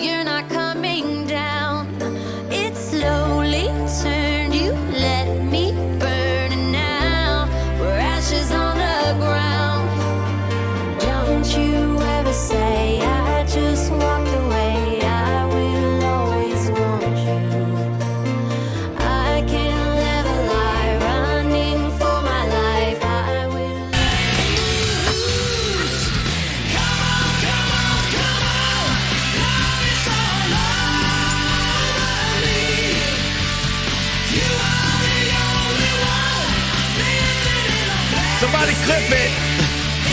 you're not coming down. It slowly turned, you let me burn, and now we're ashes on the ground. Don't you ever say I just walked away. I will always want you. I can't live a lie, running for my life. I will. Come on, come on, come on. Love is all over me. You are the only one living in my face. Somebody clip it.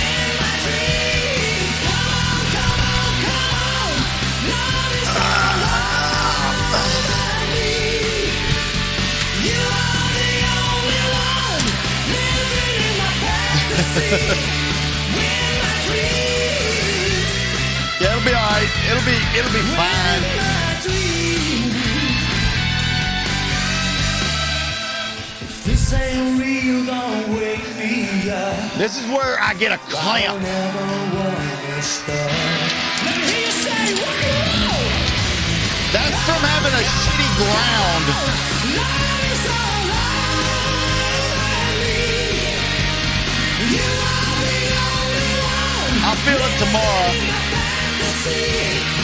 In my dreams. Come on, come on, come on. Love is all over me. You are the only one living in my fantasy. In my dreams. Yeah, it'll be all right. It'll be fine. In my dreams. If this ain't real, don't wake me up. This is where I get a clamp. Never wanna stop. Let me hear you say, whoa! That's from having a shitty ground. Love is all over me. You are the only one I'll feel it tomorrow. in my fantasy.